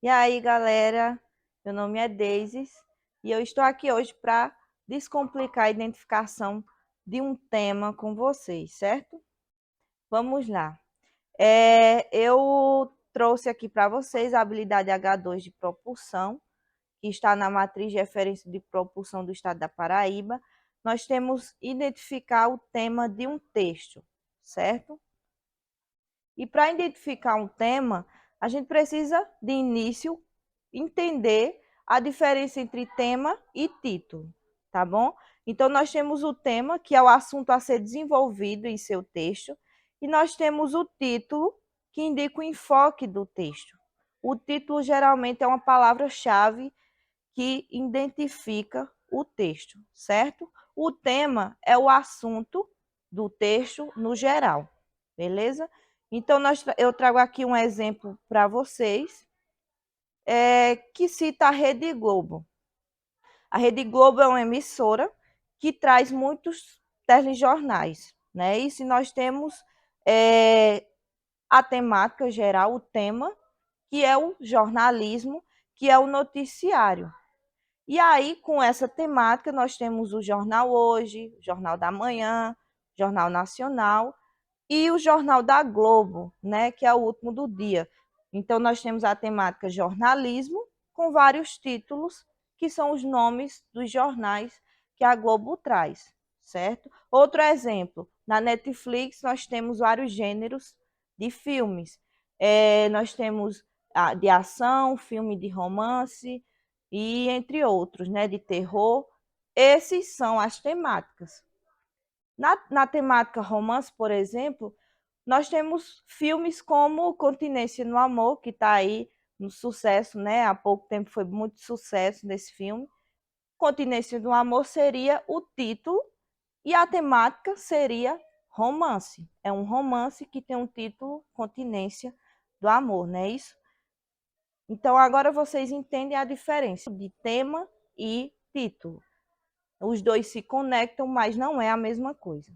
E aí, galera, meu nome é Deisis e eu estou aqui hoje para descomplicar a identificação de um tema com vocês, certo? Vamos lá. Eu trouxe aqui para vocês a habilidade H2 de propulsão, que está na matriz de referência de propulsão do estado da Paraíba. Nós temos identificar o tema de um texto, certo? E para identificar um tema, a gente precisa, de início, entender a diferença entre tema e título, tá bom? Então, nós temos o tema, que é o assunto a ser desenvolvido em seu texto, e nós temos o título, que indica o enfoque do texto. O título geralmente é uma palavra-chave que identifica o texto, certo? O tema é o assunto do texto no geral, beleza? Então, eu trago aqui um exemplo para vocês, que cita a Rede Globo. A Rede Globo é uma emissora que traz muitos telejornais, né? E se nós temos a temática geral, o tema, que é o jornalismo, que é o noticiário. E aí, com essa temática, nós temos o Jornal Hoje, o Jornal da Manhã, Jornal Nacional e o Jornal da Globo, né, que é o último do dia. Então, nós temos a temática jornalismo, com vários títulos, que são os nomes dos jornais que a Globo traz, certo? Outro exemplo, na Netflix, nós temos vários gêneros de filmes. Nós temos de ação, filme de romance, e entre outros, né, de terror. Esses são as temáticas. Na temática romance, por exemplo, nós temos filmes como Continência no Amor, que está aí no sucesso, né? Há pouco tempo foi muito sucesso nesse filme. Continência no Amor seria o título e a temática seria romance. É um romance que tem um título Continência do Amor, não é isso? Então, agora vocês entendem a diferença de tema e título. Os dois se conectam, mas não é a mesma coisa.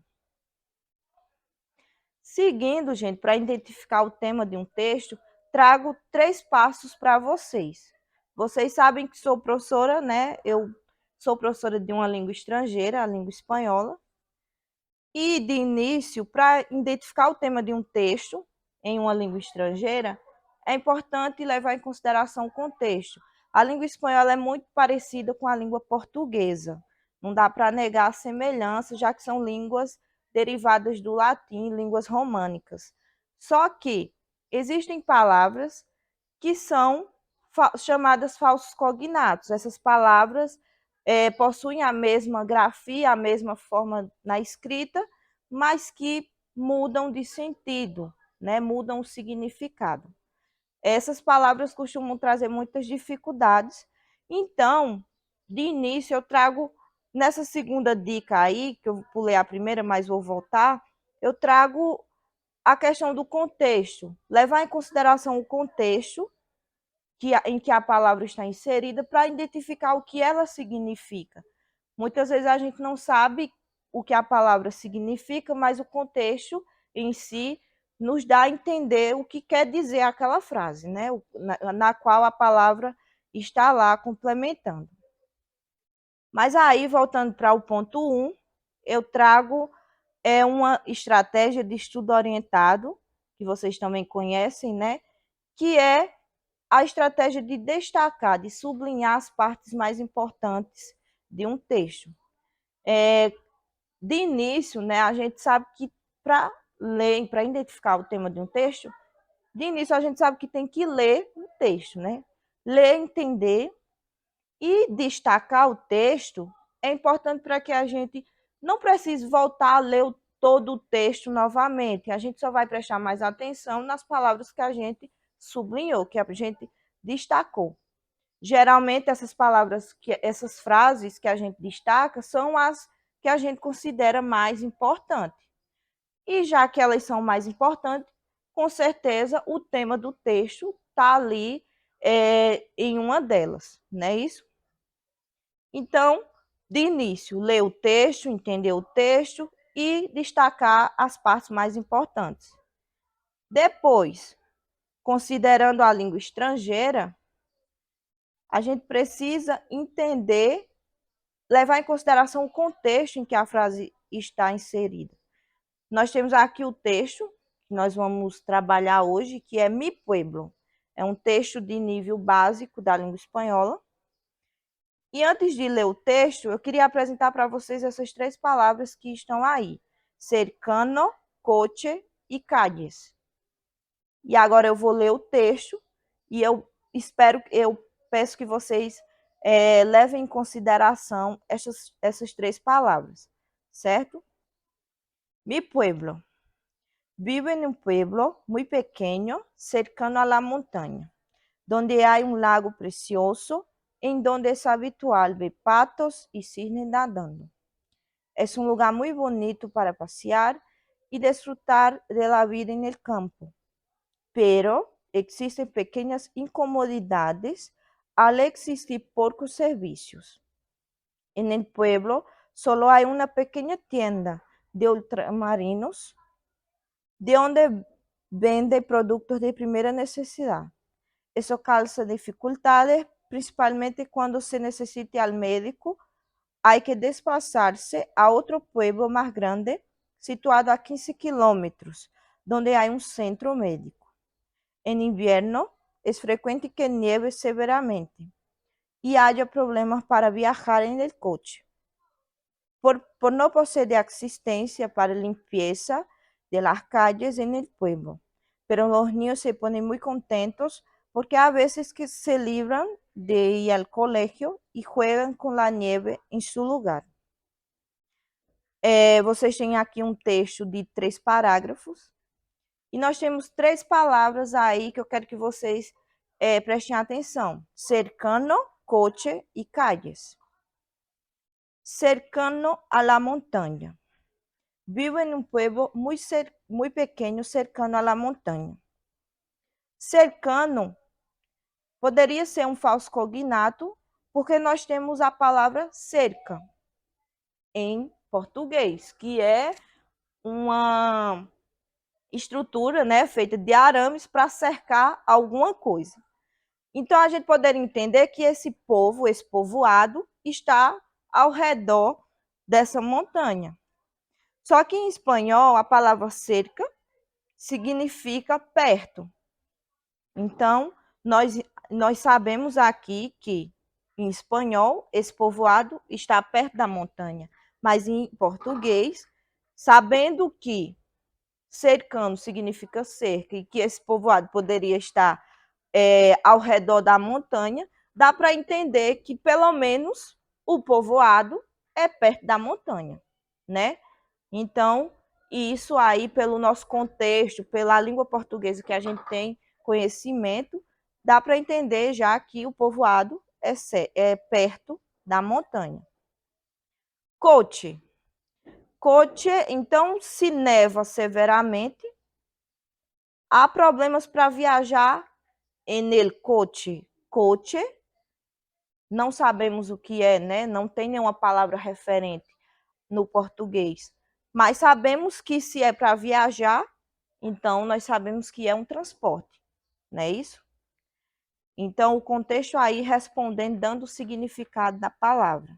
Seguindo, gente, para identificar o tema de um texto, trago 3 passos para vocês. Vocês sabem que sou professora, né? Eu sou professora de uma língua estrangeira, a língua espanhola. E, de início, para identificar o tema de um texto em uma língua estrangeira, é importante levar em consideração o contexto. A língua espanhola é muito parecida com a língua portuguesa. Não dá para negar a semelhança, já que são línguas derivadas do latim, línguas românicas. Só que existem palavras que são chamadas falsos cognatos. Essas palavras possuem a mesma grafia, a mesma forma na escrita, mas que mudam de sentido, né? Mudam o significado. Essas palavras costumam trazer muitas dificuldades. Então, de início, eu trago, nessa segunda dica aí, que eu pulei a primeira, mas vou voltar, eu trago a questão do contexto, levar em consideração o contexto em que a palavra está inserida para identificar o que ela significa. Muitas vezes a gente não sabe o que a palavra significa, mas o contexto em si nos dá a entender o que quer dizer aquela frase, né? Na qual a palavra está lá complementando. Mas aí, voltando para o ponto 1, eu trago uma estratégia de estudo orientado, que vocês também conhecem, né? Que é a estratégia de destacar, de sublinhar as partes mais importantes de um texto. De início, né, a gente sabe que para ler, para identificar o tema de um texto, de início a gente sabe que tem que ler o texto, né? Ler, entender e destacar o texto é importante para que a gente não precise voltar a ler todo o texto novamente. A gente só vai prestar mais atenção nas palavras que a gente sublinhou, que a gente destacou. Geralmente essas palavras, essas frases que a gente destaca são as que a gente considera mais importantes. E já que elas são mais importantes, com certeza o tema do texto está ali em uma delas, não é isso? Então, de início, ler o texto, entender o texto e destacar as partes mais importantes. Depois, considerando a língua estrangeira, a gente precisa entender, levar em consideração o contexto em que a frase está inserida. Nós temos aqui o texto que nós vamos trabalhar hoje, que é Mi Pueblo. É um texto de nível básico da língua espanhola. E antes de ler o texto, eu queria apresentar para vocês essas três palavras que estão aí: cercano, coche e calles. E agora eu vou ler o texto e eu peço que vocês levem em consideração essas três palavras, certo? Mi pueblo. Vivo en un pueblo muy pequeño, cercano a la montaña, donde hay un lago precioso, en donde es habitual ver patos y cisnes nadando. Es un lugar muy bonito para pasear y disfrutar de la vida en el campo, pero existen pequeñas incomodidades al existir pocos servicios. En el pueblo solo hay una pequeña tienda de ultramarinos, de donde vende productos de primera necesidad. Eso causa dificultades, principalmente cuando se necesite al médico. Hay que desplazarse a otro pueblo más grande, situado a 15 kilómetros, donde hay un centro médico. En invierno es frecuente que nieve severamente y haya problemas para viajar en el coche. Por no poseer asistencia para limpieza de las calles en el pueblo. Pero los niños se ponen muy contentos porque a veces que se libran de ir al colegio y juegan con la nieve em seu lugar. Vocês têm aqui um texto de 3 parágrafos e nós temos 3 palavras aí que eu quero que vocês prestem atenção: cercano, coche e calles. Cercano a la montaña. Vivo en un pueblo muy pequeño cercano a la montaña. Cercano poderia ser um falso cognato, porque nós temos a palavra cerca em português, que é uma estrutura, né, feita de arames para cercar alguma coisa. Então, a gente poderia entender que esse povo, esse povoado, está ao redor dessa montanha. Só que em espanhol, a palavra cerca significa perto. Então, nós sabemos aqui que, em espanhol, esse povoado está perto da montanha. Mas em português, sabendo que cercano significa cerca e que esse povoado poderia estar ao redor da montanha, dá para entender que, pelo menos, o povoado é perto da montanha, né? Então, isso aí, pelo nosso contexto, pela língua portuguesa que a gente tem conhecimento, dá para entender já que o povoado é perto da montanha. Coche. Coche, então, se neva severamente, há problemas para viajar en el coche. Coche, não sabemos o que é, né? Não tem nenhuma palavra referente no português. Mas sabemos que se é para viajar, então nós sabemos que é um transporte, não é isso? Então, o contexto aí respondendo, dando o significado da palavra.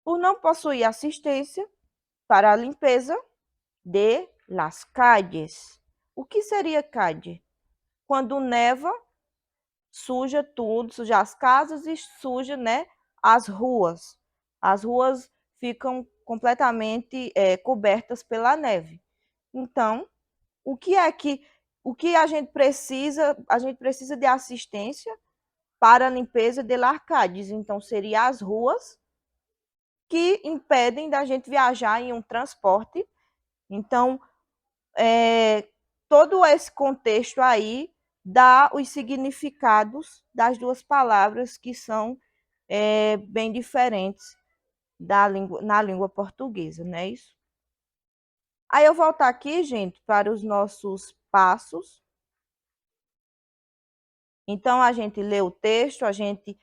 Por não possuir assistência para a limpeza de las calles. O que seria calle? Quando neva, suja tudo, suja as casas e suja, né, as ruas. As ruas ficam completamente cobertas pela neve. Então, o que a gente precisa? A gente precisa de assistência para a limpeza de arcades. Então, seria as ruas que impedem da gente viajar em um transporte. Então, todo esse contexto aí dá os significados das duas palavras que são bem diferentes na língua portuguesa, não é isso? Aí eu volto aqui, gente, para os nossos passos. Então, a gente lê o texto, a gente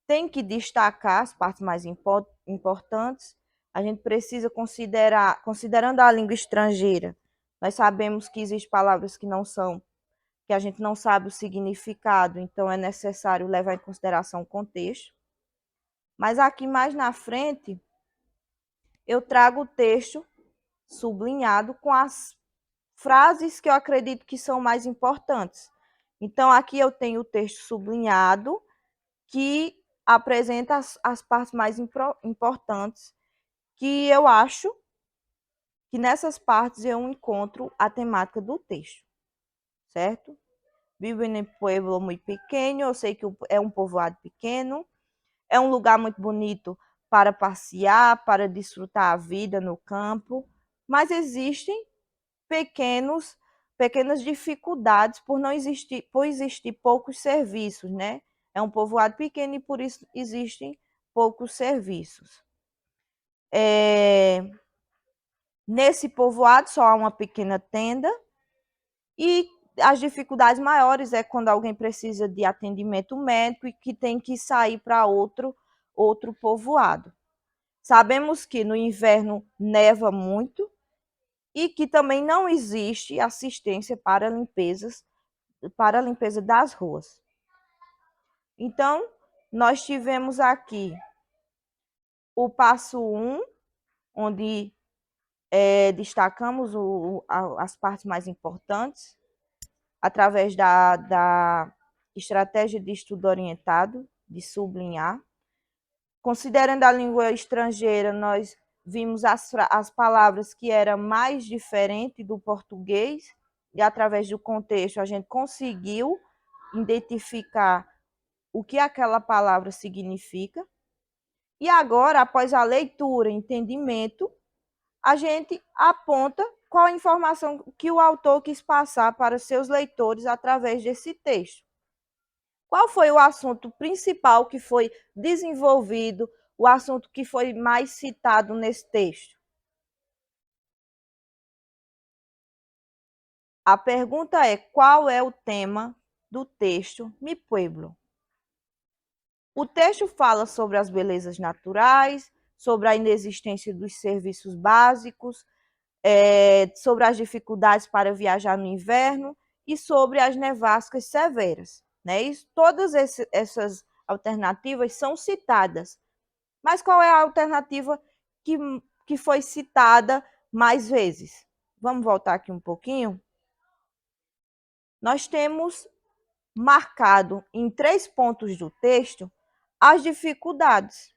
tem que destacar as partes mais importantes. A gente precisa considerando a língua estrangeira, nós sabemos que existem palavras que não são, que a gente não sabe o significado, então é necessário levar em consideração o contexto. Mas aqui mais na frente, eu trago o texto sublinhado com as frases que eu acredito que são mais importantes. Então, aqui eu tenho o texto sublinhado, que apresenta as partes mais importantes, que eu acho que nessas partes eu encontro a temática do texto, certo? Vivo em um pueblo muito pequeno, eu sei que é um povoado pequeno, é um lugar muito bonito para passear, para desfrutar a vida no campo, mas existem pequenas dificuldades por existir poucos serviços, né? É um povoado pequeno e por isso existem poucos serviços. Nesse povoado só há uma pequena tenda e as dificuldades maiores é quando alguém precisa de atendimento médico e que tem que sair para outro povoado. Sabemos que no inverno neva muito e que também não existe assistência para a limpeza das ruas. Então, nós tivemos aqui o passo 1, onde destacamos as partes mais importantes, através da estratégia de estudo orientado, de sublinhar. Considerando a língua estrangeira, nós vimos as palavras que eram mais diferentes do português, e através do contexto a gente conseguiu identificar o que aquela palavra significa. E agora, após a leitura e entendimento, a gente aponta qual a informação que o autor quis passar para seus leitores através desse texto. Qual foi o assunto principal que foi desenvolvido, o assunto que foi mais citado nesse texto? A pergunta é: qual é o tema do texto Mi Pueblo? O texto fala sobre as belezas naturais, sobre a inexistência dos serviços básicos, sobre as dificuldades para viajar no inverno e sobre as nevascas severas. Né? Todas essas alternativas são citadas. Mas qual é a alternativa que foi citada mais vezes? Vamos voltar aqui um pouquinho? Nós temos marcado em 3 pontos do texto as dificuldades.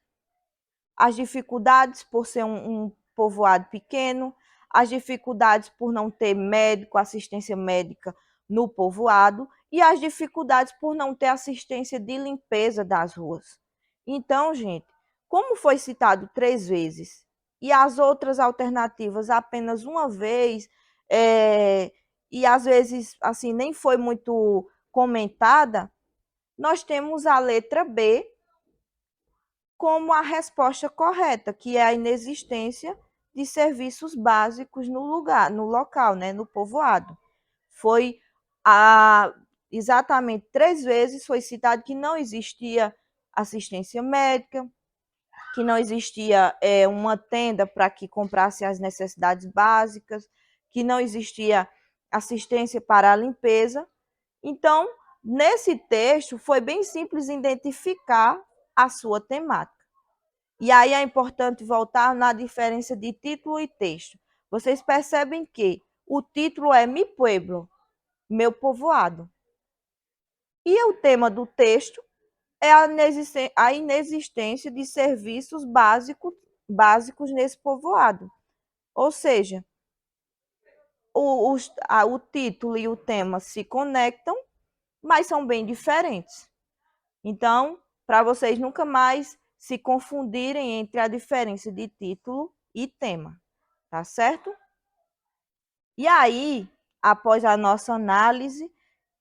As dificuldades por ser um povoado pequeno, as dificuldades por não ter médico, assistência médica no povoado e as dificuldades por não ter assistência de limpeza das ruas. Então, gente, como foi citado 3 vezes e as outras alternativas apenas uma vez, e às vezes assim nem foi muito comentada, nós temos a letra B como a resposta correta, que é a inexistência de serviços básicos no local, né, no povoado. Foi exatamente 3 vezes foi citado que não existia assistência médica, que não existia uma tenda para que comprasse as necessidades básicas, que não existia assistência para a limpeza. Então, nesse texto, foi bem simples identificar a sua temática. E aí é importante voltar na diferença de título e texto. Vocês percebem que o título é Mi Pueblo, meu povoado. E o tema do texto é a inexistência de serviços básicos nesse povoado. Ou seja, o título e o tema se conectam, mas são bem diferentes. Então, para vocês nunca mais se confundirem entre a diferença de título e tema, tá certo? E aí, após a nossa análise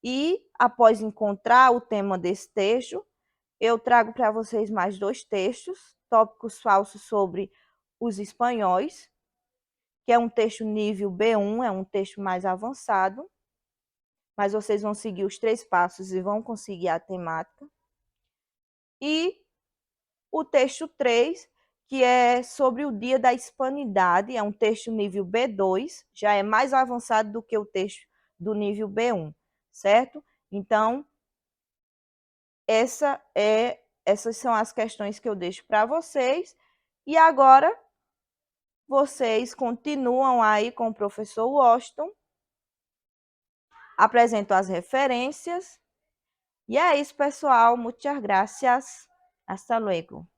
e após encontrar o tema desse texto, eu trago para vocês mais 2 textos, tópicos falsos sobre os espanhóis, que é um texto nível B1, é um texto mais avançado, mas vocês vão seguir os 3 passos e vão conseguir a temática. E o texto 3, que é sobre o Dia da Hispanidade, é um texto nível B2, já é mais avançado do que o texto do nível B1. certo? Então, essas são as questões que eu deixo para vocês. E agora, vocês continuam aí com o professor Washington, apresento as referências. E é isso, pessoal. Muchas gracias. Hasta luego.